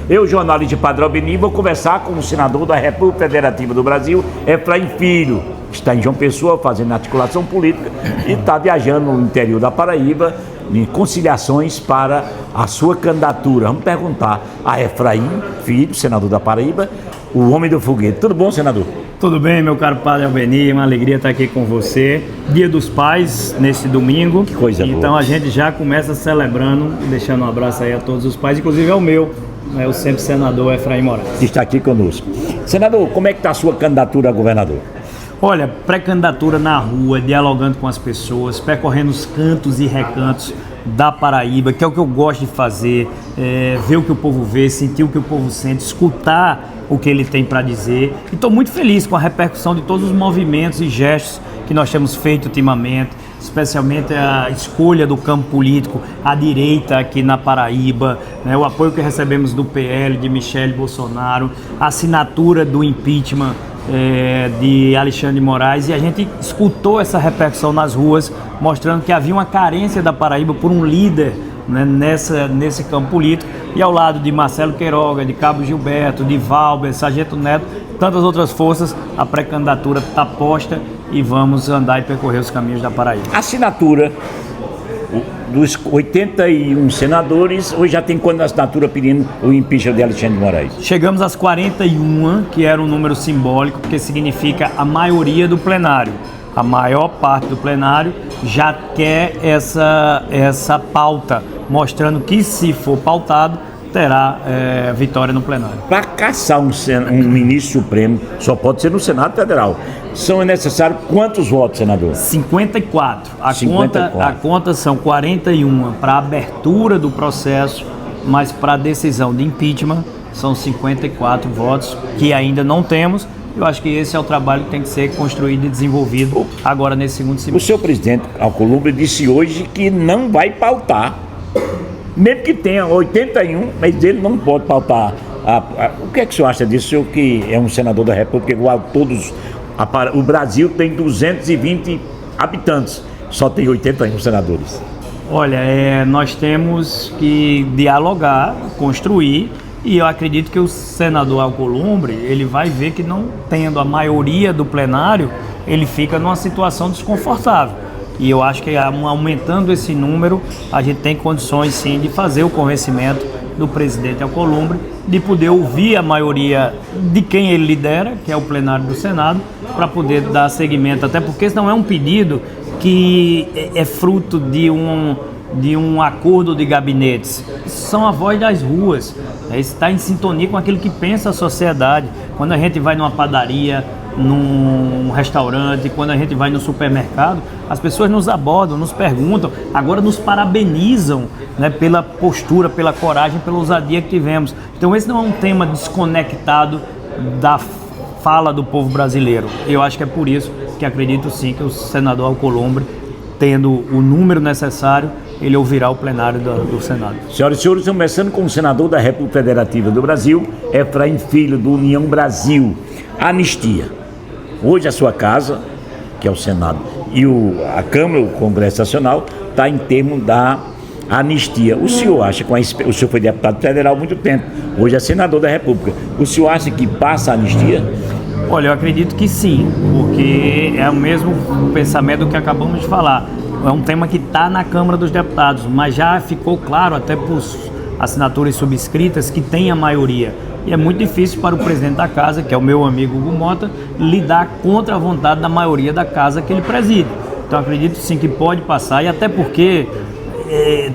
Eu, jornalista Padre Albeni, vou conversar com o senador da República Federativa do Brasil, Efraim Filho, que está em João Pessoa fazendo articulação política e está viajando no interior da Paraíba em conciliações para a sua candidatura. Vamos perguntar a Efraim Filho, senador da Paraíba, o homem do foguete. Tudo bom, senador? Tudo bem, meu caro Padre Albeni, uma alegria estar aqui com você. Dia dos Pais, nesse domingo. Que coisa boa. Então a gente já começa celebrando, deixando um abraço aí a todos os pais, inclusive ao meu, o sempre senador Efraim Moraes. Que está aqui conosco. Senador, como é que está a sua candidatura a governador? Olha, pré-candidatura na rua, dialogando com as pessoas, percorrendo os cantos e recantos da Paraíba, que é o que eu gosto de fazer, ver o que o povo vê, sentir o que o povo sente, escutar o que ele tem para dizer. E estou muito feliz com a repercussão de todos os movimentos e gestos que nós temos feito ultimamente, especialmente a escolha do campo político, a direita aqui na Paraíba, né, o apoio que recebemos do PL, de Michele Bolsonaro, a assinatura do impeachment de Alexandre de Moraes, e a gente escutou essa repercussão nas ruas, mostrando que havia uma carência da Paraíba por um líder, né, nesse campo político, e ao lado de Marcelo Queiroga, de Cabo Gilberto, de Valber, Sargento Neto, tantas outras forças, a pré-candidatura está posta e vamos andar e percorrer os caminhos da Paraíba. A assinatura dos 81 senadores, hoje já tem quando a assinatura pedindo o impeachment de Alexandre de Moraes? Chegamos às 41, que era um número simbólico, porque significa a maioria do plenário. A maior parte do plenário já quer essa pauta, mostrando que, se for pautado, terá vitória no plenário. Para caçar um ministro supremo, só pode ser no Senado Federal. São necessários quantos votos, senador? 54. A conta são 41 para a abertura do processo, mas para a decisão de impeachment são 54 votos, que ainda não temos. Eu acho que esse é o trabalho que tem que ser construído e desenvolvido agora nesse segundo semestre. O seu presidente Alcolumbre disse hoje que não vai pautar, mesmo que tenha 81, mas ele não pode pautar. O que é que o senhor acha disso? O senhor que é um senador da República igual a todos. O Brasil tem 220 habitantes, só tem 81 senadores. Olha, nós temos que dialogar, construir, e eu acredito que o senador Alcolumbre, ele vai ver que, não tendo a maioria do plenário, ele fica numa situação desconfortável. E eu acho que, aumentando esse número, a gente tem condições sim de fazer o convencimento do presidente Alcolumbre, de poder ouvir a maioria de quem ele lidera, que é o plenário do Senado, para poder dar seguimento, até porque esse não é um pedido que é fruto de um acordo de gabinetes. São a voz das ruas, está em sintonia com aquilo que pensa a sociedade. Quando a gente vai numa padaria, num restaurante, quando a gente vai no supermercado, as pessoas nos abordam, nos perguntam, agora nos parabenizam, né, pela postura, pela coragem, pela ousadia que tivemos. Então esse não é um tema desconectado da fala do povo brasileiro. Eu acho que é por isso que acredito sim que o senador Alcolumbre, tendo o número necessário, ele ouvirá o plenário do Senado. Senhoras e senhores, começando com o senador da República Federativa do Brasil, Efraim Filho, do União Brasil. Anistia. Hoje a sua casa, que é o Senado, e a Câmara, o Congresso Nacional, está em termos da anistia. O senhor acha, o senhor foi deputado federal há muito tempo, hoje é senador da República, o senhor acha que passa a anistia? Olha, eu acredito que sim, porque é o mesmo pensamento que acabamos de falar. É um tema que está na Câmara dos Deputados, mas já ficou claro, até por assinaturas subscritas, que tem a maioria. E é muito difícil para o presidente da casa, que é o meu amigo Hugo Mota, lidar contra a vontade da maioria da casa que ele preside. Então acredito sim que pode passar, e até porque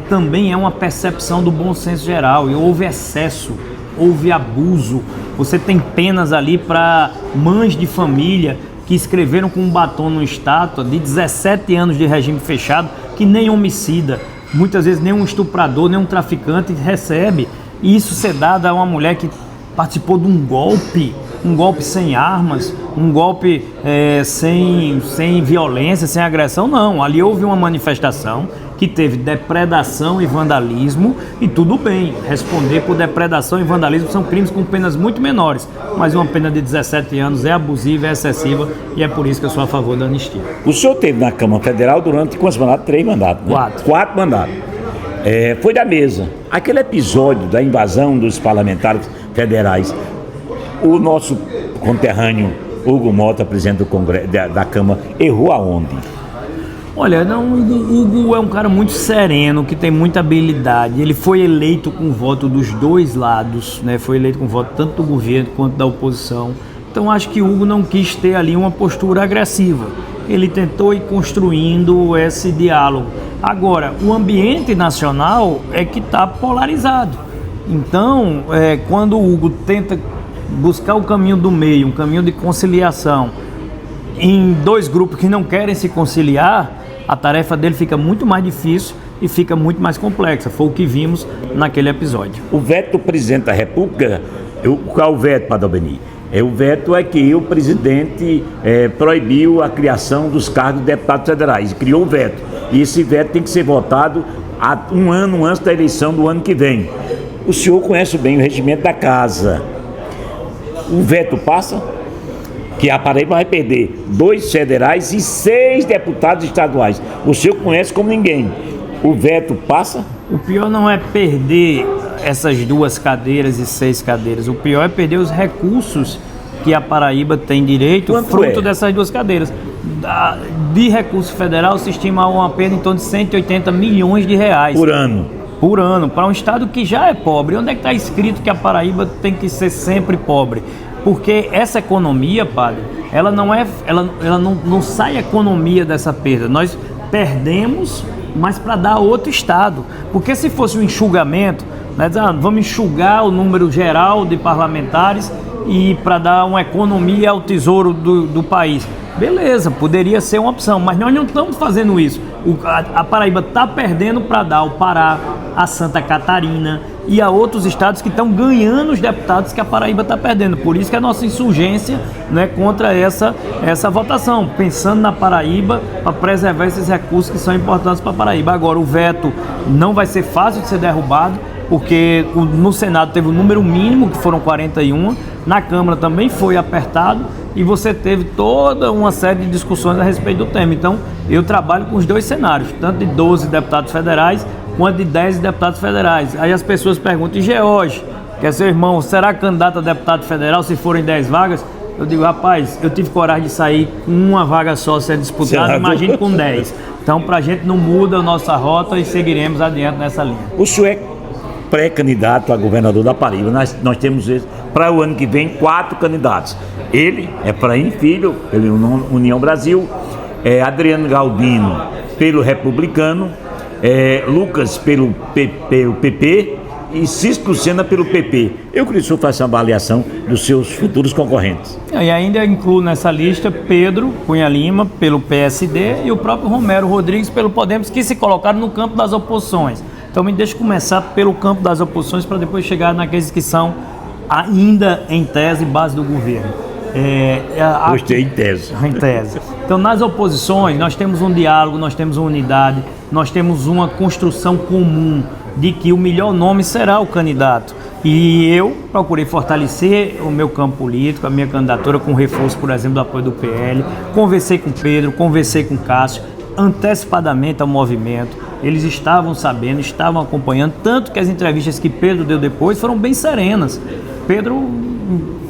também é uma percepção do bom senso geral, e houve excesso, houve abuso. Você tem penas ali para mães de família que escreveram com um batom numa estátua de 17 anos de regime fechado, que nem homicida, muitas vezes nem um estuprador, nem um traficante recebe. E isso ser dado a uma mulher que participou de um golpe sem armas, um golpe sem violência, sem agressão. Não, ali houve uma manifestação que teve depredação e vandalismo, e tudo bem, responder por depredação e vandalismo são crimes com penas muito menores, mas uma pena de 17 anos é abusiva, é excessiva, e é por isso que eu sou a favor da anistia. O senhor teve na Câmara Federal durante quantos mandatos? 3 mandatos, né? 4 mandatos. foi da mesa. Aquele episódio da invasão dos parlamentares federais, o nosso conterrâneo Hugo Mota, presidente do Congresso, da Câmara, errou aonde? Olha, não, o Hugo é um cara muito sereno, que tem muita habilidade. Ele foi eleito com o voto dos dois lados, né? Foi eleito com o voto tanto do governo quanto da oposição. Então acho que o Hugo não quis ter ali uma postura agressiva. Ele tentou ir construindo esse diálogo. Agora, o ambiente nacional é que está polarizado. Então, quando o Hugo tenta buscar o caminho do meio, um caminho de conciliação, em dois grupos que não querem se conciliar, a tarefa dele fica muito mais difícil e fica muito mais complexa. Foi o que vimos naquele episódio. O veto do presidente da República, qual é o veto, Padre Albeni? O veto é que o presidente proibiu a criação dos cargos de deputados federais, criou o veto. E esse veto tem que ser votado um ano antes da eleição do ano que vem. O senhor conhece bem o regimento da casa. O veto passa? Que a Paraíba vai perder 2 federais e 6 deputados estaduais. O senhor conhece como ninguém. O veto passa? O pior não é perder essas 2 cadeiras e 6 cadeiras. O pior é perder os recursos que a Paraíba tem direito, fruto dessas 2 cadeiras. De recurso federal se estima uma perda em torno de 180 milhões de reais. Por ano. Por ano, para um estado que já é pobre. Onde é que está escrito que a Paraíba tem que ser sempre pobre? Porque essa economia, padre, ela não sai economia dessa perda. Nós perdemos, mas para dar a outro estado. Porque se fosse um enxugamento, né, vamos enxugar o número geral de parlamentares e para dar uma economia ao tesouro do país. Beleza, poderia ser uma opção, mas nós não estamos fazendo isso. A Paraíba está perdendo para dar ao Pará, a Santa Catarina e a outros estados que estão ganhando os deputados que a Paraíba está perdendo. Por isso que a nossa insurgência, né, contra essa votação, pensando na Paraíba para preservar esses recursos que são importantes para a Paraíba. Agora, o veto não vai ser fácil de ser derrubado, porque no Senado teve o número mínimo, que foram 41, na Câmara também foi apertado, e você teve toda uma série de discussões a respeito do tema. Então, eu trabalho com os 2 cenários, tanto de 12 deputados federais, quanto de 10 deputados federais. Aí as pessoas perguntam, e George, que é seu irmão, será candidato a deputado federal se forem 10 vagas? Eu digo, rapaz, eu tive coragem de sair com uma vaga só sendo disputada, imagine com 10. Então, pra gente não muda a nossa rota e seguiremos adiante nessa linha. O senhor é pré-candidato a governador da Paraíba. Nós temos, para o ano que vem, 4 candidatos. Ele, Efraim Filho, pela União Brasil, Adriano Galdino, pelo Republicano, Lucas, pelo PP, e Cisco Lucena, pelo PP. Eu queria que o senhor faça uma avaliação dos seus futuros concorrentes. E ainda incluo nessa lista Pedro Cunha Lima, pelo PSD, e o próprio Romero Rodrigues, pelo Podemos, que se colocaram no campo das oposições. Então me deixa começar pelo campo das oposições para depois chegar naqueles que são ainda em tese base do governo. Gostei, em tese. Em tese. Então, nas oposições, nós temos um diálogo, nós temos uma unidade, nós temos uma construção comum de que o melhor nome será o candidato. E eu procurei fortalecer o meu campo político, a minha candidatura com reforço, por exemplo, do apoio do PL. Conversei com o Pedro, conversei com o Cássio, antecipadamente ao movimento. Eles estavam sabendo, estavam acompanhando, tanto que as entrevistas que Pedro deu depois foram bem serenas. Pedro,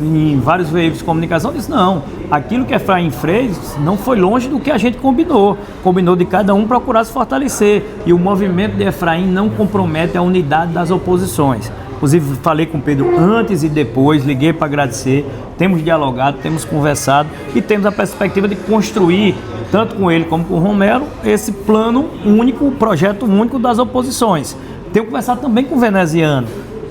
em vários veículos de comunicação, disse, não, aquilo que Efraim fez não foi longe do que a gente combinou. Combinou de cada um procurar se fortalecer. E o movimento de Efraim não compromete a unidade das oposições. Inclusive, falei com o Pedro antes e depois, liguei para agradecer, temos dialogado, temos conversado e temos a perspectiva de construir, tanto com ele como com o Romero, esse plano único, projeto único das oposições. Tenho conversado também com o Veneziano.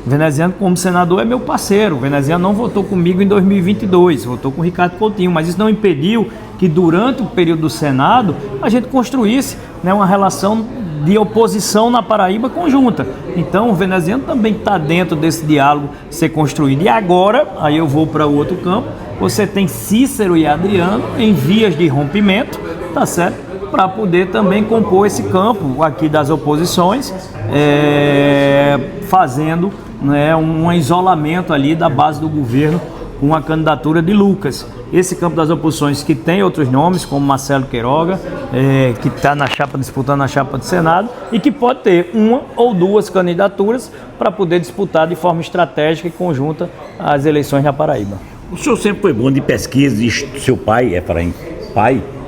O Veneziano, como senador, é meu parceiro. O Veneziano não votou comigo em 2022, votou com o Ricardo Coutinho, mas isso não impediu que durante o período do Senado a gente construísse, né, uma relação de oposição na Paraíba conjunta. Então o Veneziano também está dentro desse diálogo ser construído. E agora, aí eu vou para o outro campo, você tem Cícero e Adriano em vias de rompimento, tá certo? Para poder também compor esse campo aqui das oposições, fazendo, né, um isolamento ali da base do governo com a candidatura de Lucas. Esse campo das oposições que tem outros nomes, como Marcelo Queiroga, que está disputando na chapa do Senado, e que pode ter uma ou duas candidaturas para poder disputar de forma estratégica e conjunta as eleições na Paraíba. O senhor sempre foi bom de pesquisa, e seu pai, Efraim,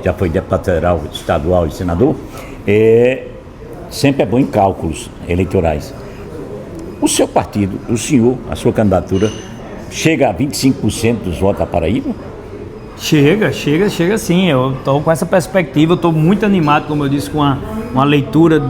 já foi deputado federal, estadual e senador, sempre é bom em cálculos eleitorais. O seu partido, o senhor, a sua candidatura, chega a 25% dos votos da Paraíba? Chega sim. Eu estou com essa perspectiva, eu estou muito animado, como eu disse, com uma leitura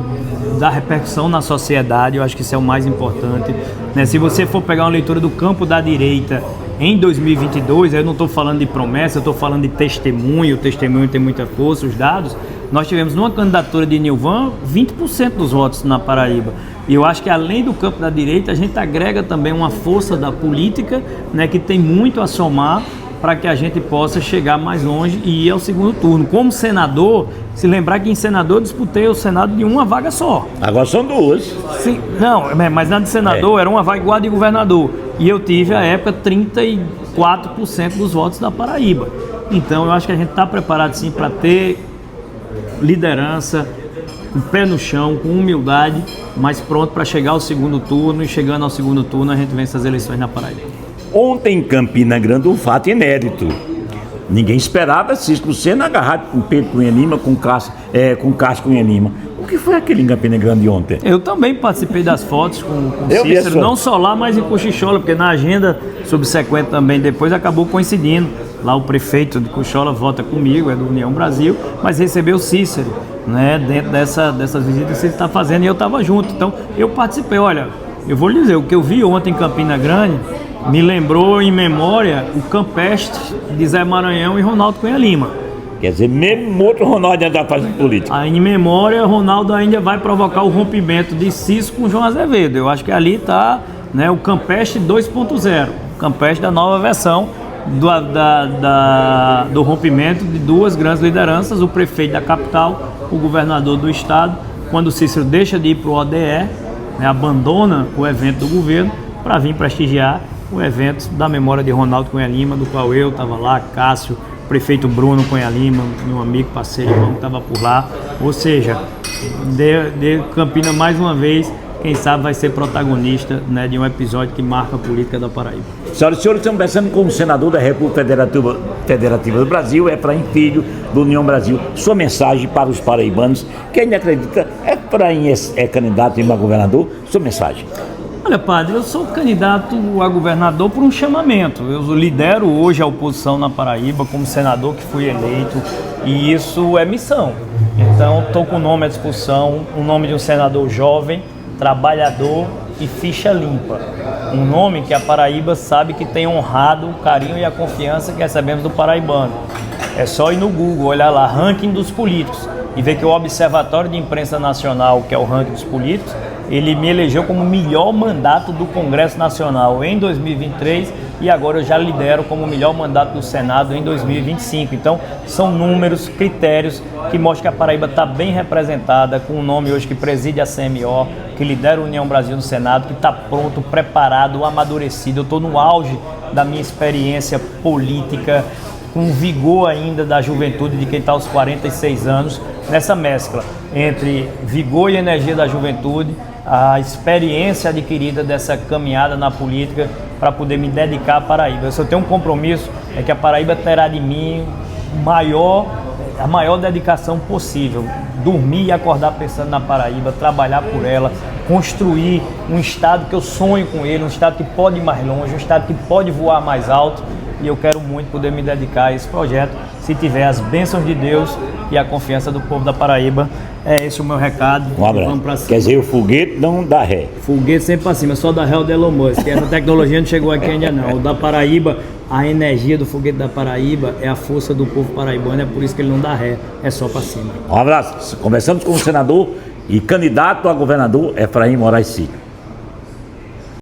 da repercussão na sociedade. Eu acho que isso é o mais importante, né? Se você for pegar uma leitura do campo da direita em 2022, eu não estou falando de promessa, eu estou falando de testemunho. O testemunho tem muita força, os dados. Nós tivemos numa candidatura de Nilvan 20% dos votos na Paraíba. E eu acho que além do campo da direita, a gente agrega também uma força da política, né, que tem muito a somar para que a gente possa chegar mais longe e ir ao segundo turno. Como senador, se lembrar que em senador eu disputei o Senado de uma vaga só. Agora são duas. Sim, não, mas na de senador era uma vaga igual a de governador. E eu tive, à época, 34% dos votos da Paraíba. Então eu acho que a gente está preparado sim para ter liderança, com o pé no chão, com humildade, mas pronto para chegar ao segundo turno, e chegando ao segundo turno a gente vence as eleições na Paraíba. Ontem em Campina Grande um fato inédito. Ninguém esperava Cícero Lucena agarrado com Pedro Cunha Lima, com Cássio Cunha Lima. O que foi aquele em Campina Grande ontem? Eu também participei das fotos com Cícero, não só lá, mas em Cochichola, porque na agenda subsequente também depois acabou coincidindo. Lá o prefeito de Cochichola vota comigo, é do União Brasil, mas recebeu Cícero, né, dentro dessas visitas que ele está fazendo, e eu estava junto. Então eu participei. Olha, eu vou lhe dizer, o que eu vi ontem em Campina Grande me lembrou em memória o campestre de Zé Maranhão e Ronaldo Cunha Lima. Quer dizer, mesmo outro Ronaldo ainda está fazendo política. Aí, em memória, Ronaldo ainda vai provocar o rompimento de Cícero com João Azevedo. Eu acho que ali está, né, o campestre 2.0, o campestre da nova versão do rompimento de duas grandes lideranças, o prefeito da capital, o governador do estado. Quando Cícero deixa de ir para o ODE, né, abandona o evento do governo para vir prestigiar o evento da memória de Ronaldo Cunha Lima, do qual eu estava lá, Cássio, prefeito Bruno Cunha Lima, meu amigo, parceiro, irmão, que estava por lá. Ou seja, de Campina mais uma vez, quem sabe vai ser protagonista, né, de um episódio que marca a política da Paraíba. Senhoras e senhores, estamos conversando com o senador da República Federativa do Brasil, Efraim Filho, do União Brasil. Sua mensagem para os paraibanos que ainda acredita, Efraim é candidato a governador, sua mensagem. Olha, padre, eu sou candidato a governador por um chamamento. Eu lidero hoje a oposição na Paraíba como senador que fui eleito, e isso é missão. Então, estou com o nome à disposição, o nome de um senador jovem, trabalhador e ficha limpa. Um nome que a Paraíba sabe que tem honrado o carinho e a confiança que recebemos do paraibano. É só ir no Google, olhar lá, ranking dos políticos, e ver que o Observatório de Imprensa Nacional, que é o ranking dos políticos, ele me elegeu como o melhor mandato do Congresso Nacional em 2023, e agora eu já lidero como o melhor mandato do Senado em 2025. Então, são números, critérios que mostram que a Paraíba está bem representada, com um nome hoje que preside a CMO, que lidera a União Brasil no Senado, que está pronto, preparado, amadurecido. Eu estou no auge da minha experiência política, com vigor ainda da juventude de quem está aos 46 anos, nessa mescla entre vigor e energia da juventude, a experiência adquirida dessa caminhada na política para poder me dedicar à Paraíba. Eu só tenho um compromisso, é que a Paraíba terá de mim a maior dedicação possível. Dormir e acordar pensando na Paraíba, trabalhar por ela, construir um estado que eu sonho com ele, um estado que pode ir mais longe, um estado que pode voar mais alto. E eu quero muito poder me dedicar a esse projeto, se tiver as bênçãos de Deus e a confiança do povo da Paraíba. É esse o meu recado. Um abraço. Vamos pra cima. Quer dizer, o foguete não dá ré. Foguete sempre para cima, só dá ré o Elon Musk. Essa tecnologia não chegou aqui ainda não. O da Paraíba, a energia do foguete da Paraíba é a força do povo paraibano, é por isso que ele não dá ré, é só para cima. Um abraço. Conversamos com o senador e candidato a governador Efraim Moraes Filho.